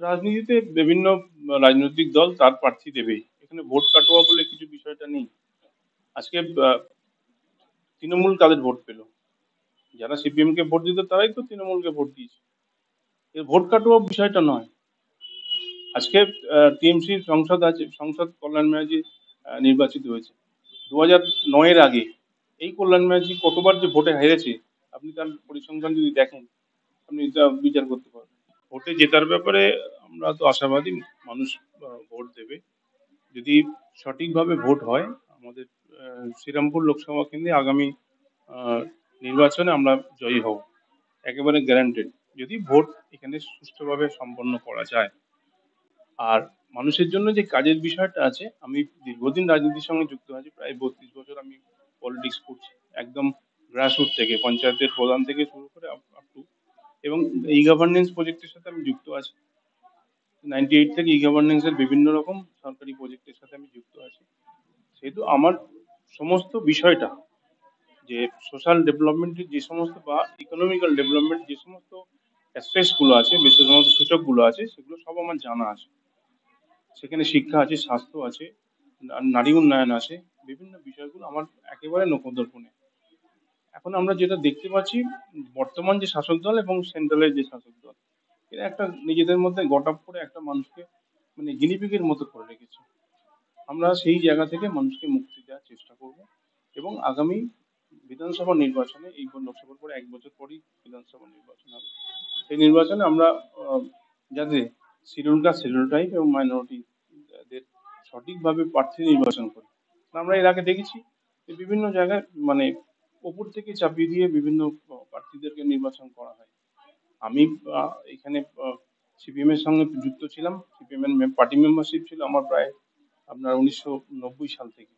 রাজনীতিতে বিভিন্ন রাজনৈতিক দল তার প্রার্থী দেবেই। এখানে ভোট কাটোয়া বলে কিছু বিষয়টা নেই। আজকে তৃণমূল কাদের ভোট পেল? যারা সিপিএম কে ভোট দিত তারাই তো তৃণমূলকে ভোট দিয়েছে। এর ভোট কাটোয়া বিষয়টা নয়। আজকে টিএমসির সংসদ কল্যাণ ব্যানার্জি নির্বাচিত হয়েছে। 2009 এর আগে এই কল্যাণ ব্যানার্জি কতবার যে ভোটে হেরেছে, আপনি তার পরিসংখ্যান যদি দেখেন, আপনি তা বিচার করতে পারবেন। ভোটে জেতার ব্যাপারে আমরা তো আশাবাদী, মানুষ ভোট দেবে। যদি সঠিকভাবে ভোট হয়, আমাদের শ্রীরামপুর লোকসভা কেন্দ্রে আগামী আহ, নির্বাচনে আমরা জয়ী হব, একেবারে গ্যারান্টেড, যদি ভোট এখানে সুষ্ঠুভাবে সম্পন্ন করা যায়। আর মানুষের জন্য যে কাজের বিষয়টা আছে, আমি দীর্ঘদিন রাজনীতির সঙ্গে যুক্ত আছি, প্রায় 32 বছর আমি পলিটিক্স করছি, একদম গ্রাসরুট থেকে, পঞ্চায়েতের প্রধান থেকে শুরু করে আপ টু, এবং ই গভর্নেন্স প্রজেক্টের সাথে আমি যুক্ত আছি। 98 থেকে ই গভর্নেন্স এর বিভিন্ন রকম সরকারি প্রজেক্টের সাথে আমি যুক্ত আছি। সেহেতু আমার সমস্ত বিষয়টা, যে সোশ্যাল ডেভেলপমেন্টের যে সমস্ত বা ইকোনমিক্যাল ডেভেলপমেন্ট যে সমস্ত অ্যাসপেক্টস গুলো আছে, যে সমস্ত সূচকগুলো আছে, সেগুলো সব আমার জানা আছে। সেখানে শিক্ষা আছে, স্বাস্থ্য আছে, নারী উন্নয়ন আছে, বিভিন্ন বিষয়গুলো আমার একেবারে নখদর্পণে। এখন আমরা যেটা দেখতে পাচ্ছি, বর্তমান যে শাসক দল এবং সেন্ট্রালের যে শাসক দল, এরা একটা নিজেদের মধ্যে গট আপ করে একটা মানুষকে মানে গিনিপিগের মতো করে রেখেছে। আমরা সেই জায়গা থেকে মানুষকে মুক্তি দেওয়ার চেষ্টা করব, এবং আগামী বিধানসভা নির্বাচনে, এই লোকসভার পরে 1 বছর পরেই বিধানসভা নির্বাচন হবে, সেই নির্বাচনে আমরা যাতে শিডিউল কাস্ট, শিডিউল ট্রাইব এবং মাইনরিটিদের সঠিকভাবে প্রার্থী নির্বাচন করি। আমরা এর আগে দেখেছি যে বিভিন্ন জায়গায় মানে ওপর থেকে চাপিয়ে দিয়ে বিভিন্ন প্রার্থীদেরকে নির্বাচন করা হয়। আমি এখানে সিপিএম এর সঙ্গে যুক্ত ছিলাম। সিপিএম এর পার্টি মেম্বারশিপ ছিল আমার প্রায় আপনার 1990 সাল থেকে,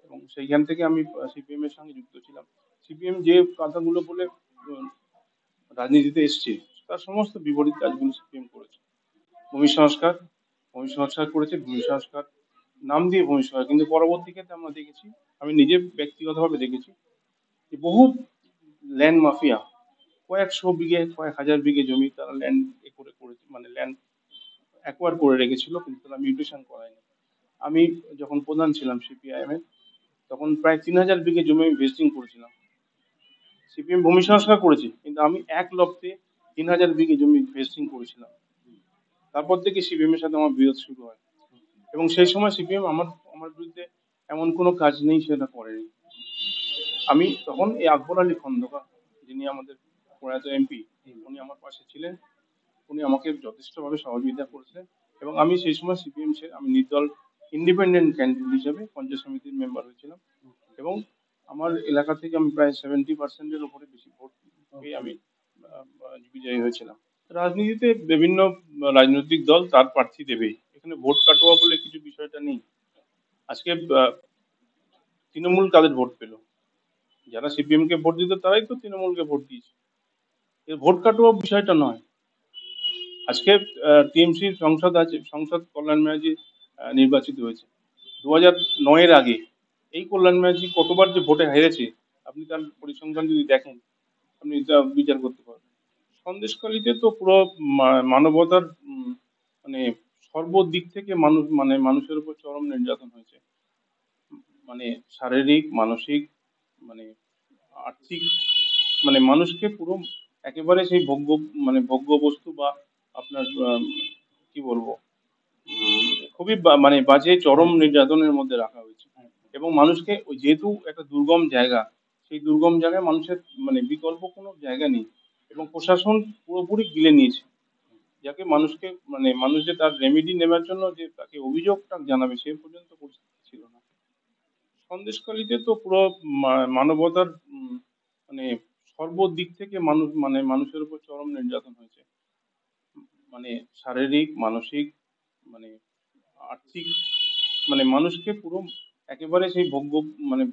এবং সেইখান থেকে আমি সিপিএম এর সঙ্গে যুক্ত ছিলাম। সিপিএম যে কথাগুলো বলে উম, রাজনীতিতে এসছে, তার সমস্ত বিপরীত কাজগুলো সিপিএম করেছে। ভূমি সংস্কার, ভূমি সংস্কার করেছে, ভূমি সংস্কার নাম দিয়ে ভূমি সংস্কার, কিন্তু পরবর্তী ক্ষেত্রে আমরা দেখেছি, আমি নিজে ব্যক্তিগতভাবে দেখেছি যে বহু ল্যান্ড মাফিয়া কয়েকশো বিঘে, কয়েক হাজার বিঘে জমি তারা ল্যান্ড করেছে, মানে ল্যান্ড অ্যাকোয়ার করে রেখেছিল, কিন্তু তারা মিউটেশন করায়নি। আমি যখন প্রধান ছিলাম সিপিআইএম এর, তখন প্রায় 3000 বিঘে জমি আমি ভেস্টিং করেছিলাম। সিপিএম ভূমি সংস্কার করেছে, কিন্তু আমি এক লপ্তে 3000 বিঘে জমি ভেস্টিং করেছিলাম। তারপর থেকে সিপিএম এর সাথে আমার বিরোধ শুরু হয়, এবং সেই সময় সিপিএম আমার আমার বিরুদ্ধে এমন কোনো কাজ নেই সেটা করেনি। আমি তখন এই আকবর আলী খন্দকার, যিনি আমাদের প্রয়াত এমপি, উনি আমার পাশে ছিলেন। উনি আমাকে যথেষ্টভাবে সহযোগিতা করেছিলেন, এবং আমি সেই সময় সিপিএম ছেড়ে আমি নির্দল ইন্ডিপেন্ডেন্ট ক্যান্ডিডেট হিসেবে পঞ্চায়েত সমিতির মেম্বার হয়েছিলাম, এবং আমার এলাকা থেকে আমি প্রায় 70% উপরে বেশি ভোট পেয়ে আমি বিজয়ী হয়েছিলাম। রাজনীতিতে বিভিন্ন রাজনৈতিক দল তার প্রার্থী দেবেই। এখানে ভোট কাটোয়া বলে কিছু বিষয়টা নেই। আজকে তৃণমূল কাদের ভোট পেল? যারা সিপিএম কে ভোট দিত তারাই তো তৃণমূলকে ভোট দিয়েছে। এর ভোট কাটোয়া বিষয়টা নয়। আজকে টিএমসির সংসদ কল্যাণ ব্যানার্জি নির্বাচিত হয়েছে। 2009 এর আগে এই কল্যাণ ব্যানার্জি কতবার যে ভোটে হেরেছে, আপনি তার পরিসংখ্যান যদি দেখেন, আপনি তা বিচার করতে পারবেন। সন্দেশখালীতে তো পুরো মানবতার মানে সর্বদিক থেকে মানুষ, মানে মানুষের উপর চরম নির্যাতন হয়েছে। মানে শারীরিক, মানসিক, মানে আর্থিক, মানে মানুষকে পুরো একেবারে সেই ভোগ্য বস্তু বা আপনার কি বলবো, খুবই মানে বাজে চরম নির্যাতনের মধ্যে রাখা হয়েছে। এবং মানুষকে যেহেতু একটা দুর্গম জায়গা, সেই দুর্গম জায়গায় মানুষের মানে বিকল্প কোনো জায়গা নেই, এবং প্রশাসন পুরোপুরি গিলে নিয়েছে। যাকে মানুষকে মানে মানুষ যে তার রেমেডি নেবার জন্য যে তাকে অভিযোগটা জানাবে, সে পর্যন্ত পরিস্থিতি ছিল না। সন্দেশখালীতে তো পুরো মানবতার মানে সর্বদিক থেকে মানুষ, মানে মানুষের উপর চরম নির্যাতন হয়েছে। মানে শারীরিক, মানসিক, মানে আর্থিক, মানে মানুষকে পুরো একেবারে সেই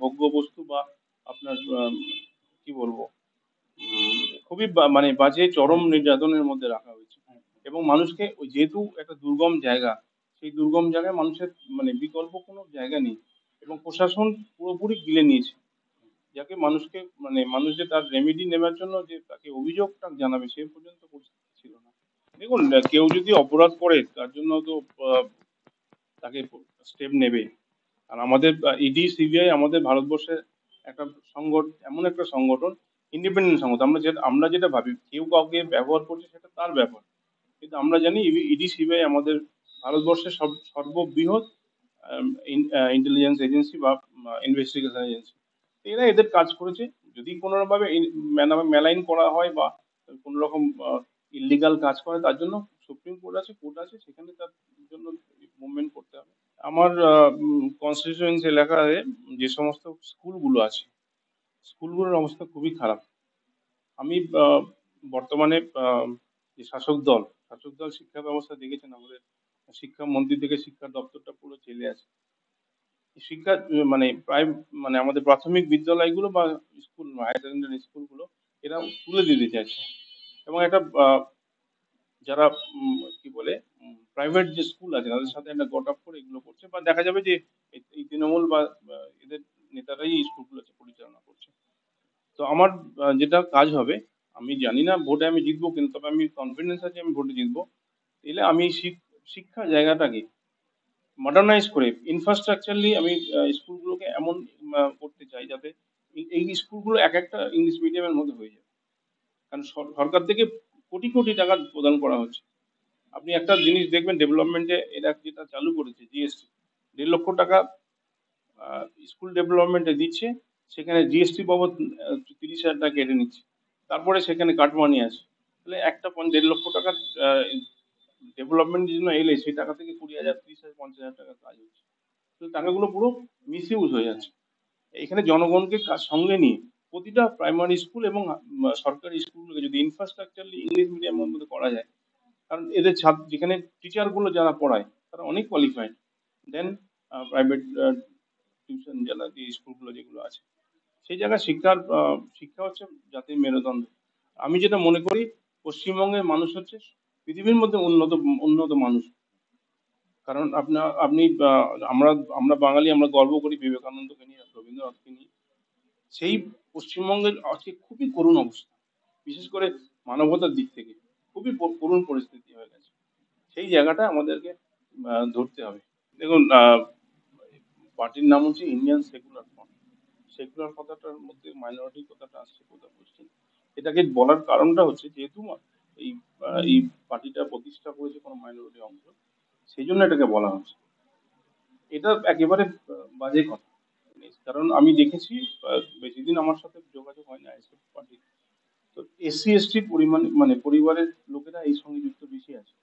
ভোগ্য বস্তু বা আপনার কি বলবো, খুবই মানে বাজে চরম নির্যাতনের মধ্যে রাখা হয়েছে। এবং মানুষকে যেহেতু একটা দুর্গম জায়গা, সেই দুর্গম জায়গায় মানুষের মানে বিকল্প কোনো জায়গা নেই, এবং প্রশাসন পুরোপুরি গিলে নিয়েছে। যাকে মানুষকে মানে মানুষ যে তার রেমেডি নেবার জন্য যে তাকে অভিযোগটা জানাবে, সে পর্যন্ত পরিস্থিতি ছিল না। দেখুন, কেউ যদি অপরাধ করে তার জন্য তো তাকে স্টেপ নেবে। আর আমাদের ইডি সিবিআই আমাদের ভারতবর্ষের একটা এমন একটা সংগঠন, ইন্ডিপেন্ডেন্ট সংগঠন। আমরা যেটা ভাবি কেউ কাউকে ব্যবহার করছে সেটা তার ব্যাপার, কিন্তু আমরা জানি ইডি সিবিআই আমাদের ভারতবর্ষের সর্ববৃহৎ ইন্টেলিজেন্স এজেন্সি বা ইনভেস্টিগেশন এজেন্সি। এরা এদের কাজ করেছে। যদি কোনোভাবে মেলাইন করা হয় বা কোনো রকম ইলিগাল কাজ করে, তার জন্য সুপ্রিম কোর্ট আছে, কোর্ট আছে, সেখানে তার জন্য মুভমেন্ট করতে হবে। আমার কনস্টিটিউয়েন্সি এলাকায় যে সমস্ত স্কুলগুলো আছে, স্কুলগুলোর অবস্থা খুবই খারাপ। আমি বর্তমানে যে শাসক দল শিক্ষা ব্যবস্থা দেখেছেন, আমাদের শিক্ষামন্ত্রী থেকে শিক্ষা দপ্তরটা পুরো চেলে আছে। শিক্ষা মানে প্রায় মানে আমাদের প্রাথমিক বিদ্যালয়গুলো বা স্কুল হায়ার সেকেন্ডারি স্কুলগুলো এরা তুলে দিতে চাইছে। এবং একটা যারা কি বলে প্রাইভেট যে স্কুল আছে তাদের সাথে একটা গট আপ করে এগুলো করছে, বা দেখা যাবে যে এই তৃণমূল বা এদের নেতারাই এই স্কুলগুলো পরিচালনা করছে। তো আমার যেটা কাজ হবে, আমি জানি না ভোটে আমি জিতবো, কিন্তু তবে আমি কনফিডেন্স আছে আমি ভোটে জিতবো। এলে আমি শিক্ষা জায়গাটাকে মডার্নাইজ করে ইনফ্রাস্ট্রাকচারলি আমি স্কুলগুলোকে এমন করতে চাই যাতে এই স্কুলগুলো এক একটা ইংলিশ মিডিয়ামের মধ্যে হয়ে যায়। কারণ সরকার থেকে কোটি কোটি টাকা প্রদান করা হচ্ছে। আপনি একটা জিনিস দেখবেন ডেভেলপমেন্টে, এরা যেটা চালু করেছে জিএসটি, 1.5 লক্ষ টাকা স্কুল ডেভেলপমেন্টে দিচ্ছে, সেখানে জিএসটি বাবদ 30,000 টাকা কেটে নিচ্ছে, তারপরে সেখানে কাটমানি আছে। তাহলে একটা 1.5 লক্ষ টাকা ডেভেলপমেন্টের জন্য এলে সেই টাকা থেকে 20,000, 30,000, 50,000 টাকা কাজ হচ্ছে। তো টাকাগুলো পুরো মিস ইউজ হয়ে যাচ্ছে। এখানে জনগণকে সঙ্গে নিয়ে প্রতিটা প্রাইমারি স্কুল এবং সরকারি স্কুলগুলোকে যদি ইনফ্রাস্ট্রাকচারলি ইংলিশ মিডিয়ামের মধ্যে করা যায়, কারণ এদের যেখানে টিচার গুলো যারা পড়ায় তারা অনেক কোয়ালিফাইড দেন প্রাইভেট টিউশন যারা যে স্কুলগুলো যেগুলো আছে, সেই জায়গায় শিক্ষা হচ্ছে জাতির মেরুদণ্ড। আমি যেটা মনে করি, পশ্চিমবঙ্গের মানুষ হচ্ছে পৃথিবীর মধ্যে উন্নত উন্নত মানুষ। কারণ আপনি আমরা আমরা বাঙালি, আমরা গর্ব করি বিবেকানন্দকে নিয়ে, রবীন্দ্রনাথকে নিয়ে। সেই পশ্চিমবঙ্গের আজকে খুবই করুণ অবস্থা, বিশেষ করে মানবতার দিক থেকে খুবই করুণ পরিস্থিতি হয়ে গেছে। সেই জায়গাটা আমাদেরকে ধরতে হবে। দেখুন, পার্টির নাম হচ্ছে ইন্ডিয়ান সেকুলার ফ্রন্ট। সেকুলার কথাটার মধ্যে মাইনরিটি কথাটা আসছে কোথা কোশ্চেন। এটাকে বলার কারণটা হচ্ছে যেহেতু এই পার্টিটা প্রতিষ্ঠা করেছে কোনো মাইনরিটি অংশ, সেই জন্য এটাকে বলা হচ্ছে। এটা একেবারে বাজে কথা। কারণ আমি দেখেছি, বেশি দিন আমার সাথে যোগাযোগ হয়নি আইএসএফ পার্টি, তো এসসি এসটি পরিমাণ মানে পরিবারের লোকেরা এই সঙ্গে যুক্ত বেশি আছে।